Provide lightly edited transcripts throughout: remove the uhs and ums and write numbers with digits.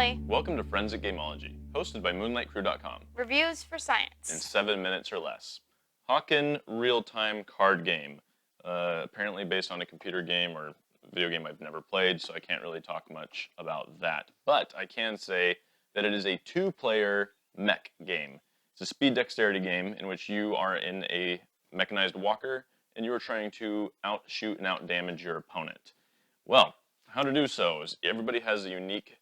Molly. Welcome to Friends at Gameology, hosted by MoonlightCrew.com. Reviews for science. In 7 minutes or less. Hawken Real-Time Card Game. Apparently based on a computer game or video game I've never played, so I can't really talk much about that. But I can say that it is a 2-player mech game. It's a speed dexterity game in which you are in a mechanized walker and you are trying to outshoot and outdamage your opponent. Well, how to do so is everybody has a unique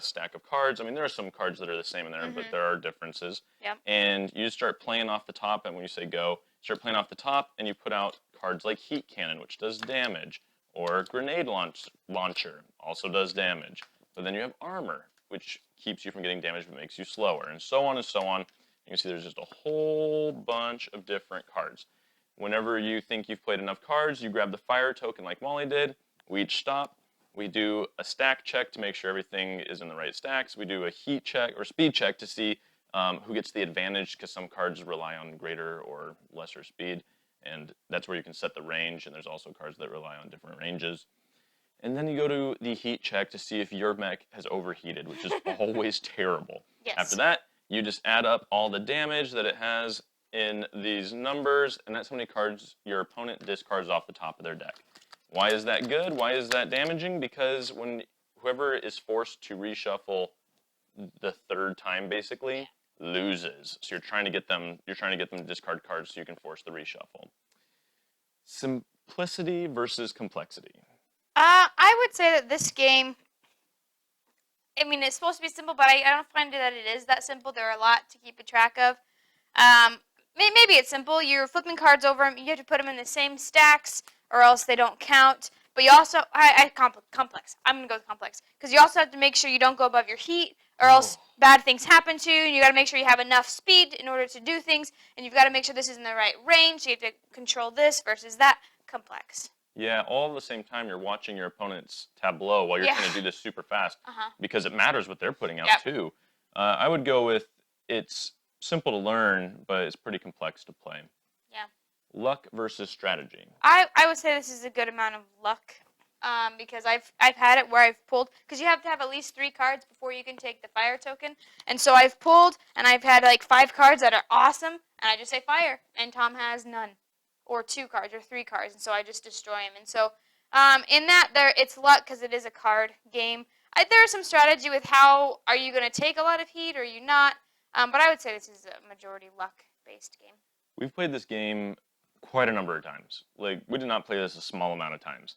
stack of cards. I mean, there are some cards that are the same in there, but there are differences. Yep. And you just start playing off the top, and when you say go, you start playing off the top, and you put out cards like Heat Cannon, which does damage, or Grenade Launcher, also does damage. But then you have Armor, which keeps you from getting damage but makes you slower, and so on and so on. You can see there's just a whole bunch of different cards. Whenever you think you've played enough cards, you grab the fire token like Molly did. We each stop. We do a stack check to make sure everything is in the right stacks. We do a heat check or speed check to see who gets the advantage, because some cards rely on greater or lesser speed, and that's where you can set the range, and there's also cards that rely on different ranges. And then you go to the heat check to see if your mech has overheated, which is always terrible. Yes. After that, you just add up all the damage that it has in these numbers, and that's how many cards your opponent discards off the top of their deck. Why is that good? Why is that damaging? Because when whoever is forced to reshuffle the third time basically loses. So you're trying to get them to discard cards so you can force the reshuffle. Simplicity versus complexity. I would say that this game, I mean, it's supposed to be simple, but I don't find that it is that simple. There are a lot to keep a track of. Maybe it's simple. You're flipping cards over them. You have to put them in the same stacks, or else they don't count. But you also, complex. I'm going to go with complex. Because you also have to make sure you don't go above your heat, or else bad things happen to you. And you got to make sure you have enough speed in order to do things. And you've got to make sure this is in the right range. So you have to control this versus that. Complex. Yeah, all at the same time you're watching your opponent's tableau while you're trying to do this super fast. Because it matters what they're putting out too. I would go with it's simple to learn, but it's pretty complex to play. Yeah. Luck versus strategy. I would say this is a good amount of luck, because I've had it where I've pulled, because you have to have at least 3 cards before you can take the fire token, and so I've pulled, and I've had like 5 cards that are awesome, and I just say fire, and Tom has none, or 2 cards, or 3 cards, and so I just destroy him, and so in that it's luck because it is a card game. There is some strategy with how are you going to take a lot of heat or are you not, but I would say this is a majority luck-based game. We've played this game quite a number of times. Like, we did not play this a small amount of times.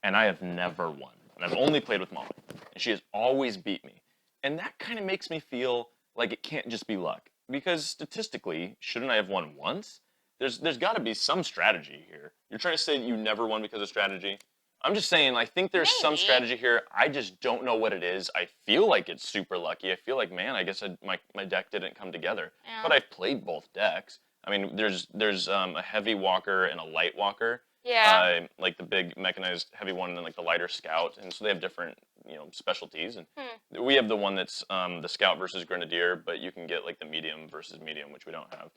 And I have never won. And I've only played with Molly. And she has always beat me. And that kind of makes me feel like it can't just be luck. Because statistically, shouldn't I have won once? There's got to be some strategy here. You're trying to say that you never won because of strategy? I'm just saying, I think there's some strategy here. I just don't know what it is. I feel like it's super lucky. I feel like, man, I guess my deck didn't come together. Yeah. But I've played both decks. I mean, there's a heavy walker and a light walker. Yeah. Like the big mechanized heavy one and then like the lighter scout. And so they have different, specialties. And we have the one that's the scout versus grenadier, but you can get like the medium versus medium, which we don't have.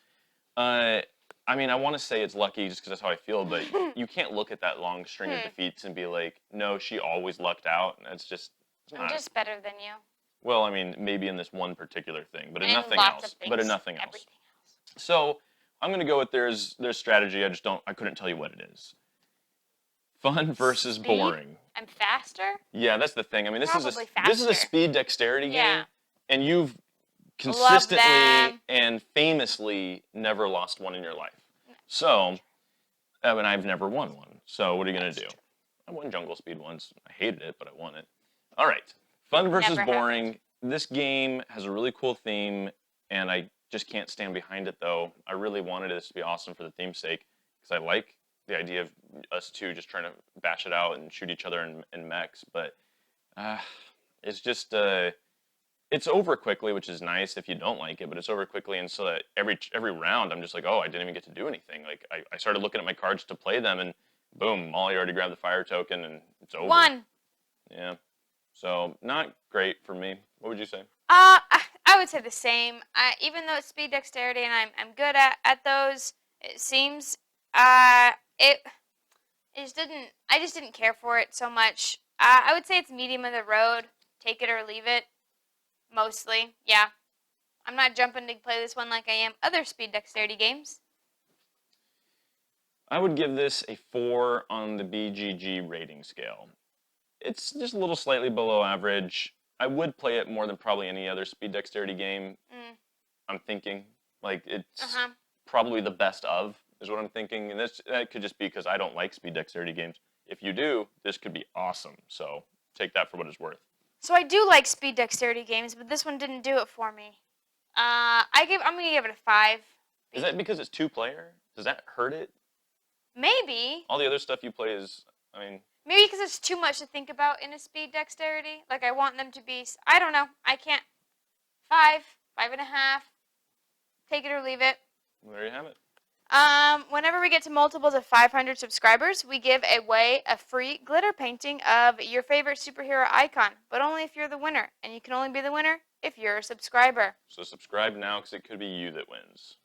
I mean, I want to say it's lucky just because that's how I feel, but you can't look at that long string of defeats and be like, no, she always lucked out. And it's just... I'm just better than you. Well, I mean, maybe in this one particular thing, but in and nothing lots else. Of things, but in nothing else. Everything else. So I'm going to go with there's strategy. I couldn't tell you what it is. Fun versus boring. I'm faster? Yeah, that's the thing. I mean, this is Faster. a speed dexterity game, and you've consistently and famously never lost one in your life. So, and I've never won one. So what are you going to do? I won Jungle Speed once. I hated it, but I won it. All right. Fun versus boring. This game has a really cool theme, and I just can't stand behind it, though. I really wanted this to be awesome for the theme's sake, because I like the idea of us two just trying to bash it out and shoot each other in mechs, but it's just... it's over quickly, which is nice if you don't like it, but it's over quickly, and so that every round I'm just like, oh, I didn't even get to do anything. Like, I started looking at my cards to play them, and boom, Molly already grabbed the fire token, and it's over. One. Yeah. So, not great for me. What would you say? I would say the same. Even though it's speed dexterity and I'm good at those, it seems, I just didn't care for it so much. I would say it's medium of the road. Take it or leave it. Mostly, yeah. I'm not jumping to play this one like I am other speed dexterity games. I would give this a 4 on the BGG rating scale. It's just a little slightly below average. I would play it more than probably any other speed dexterity game. I'm thinking. Like, it's probably the best of, is what I'm thinking. And that could just be because I don't like speed dexterity games. If you do, this could be awesome. So take that for what it's worth. So I do like speed dexterity games, but this one didn't do it for me. I'm gonna give it a 5. Is that because it's 2-player? Does that hurt it? Maybe. All the other stuff you play is, Maybe because it's too much to think about in a speed dexterity. Like, I want them to be, I don't know. I can't. 5, 5.5. Take it or leave it. there you have it. Whenever we get to multiples of 500 subscribers, we give away a free glitter painting of your favorite superhero icon, but only if you're the winner. And you can only be the winner if you're a subscriber. So subscribe now because it could be you that wins.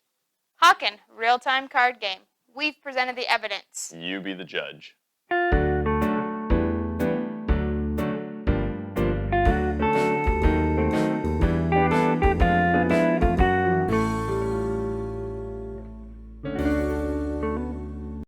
Hawken Real-Time Card Game. We've presented the evidence. You be the judge.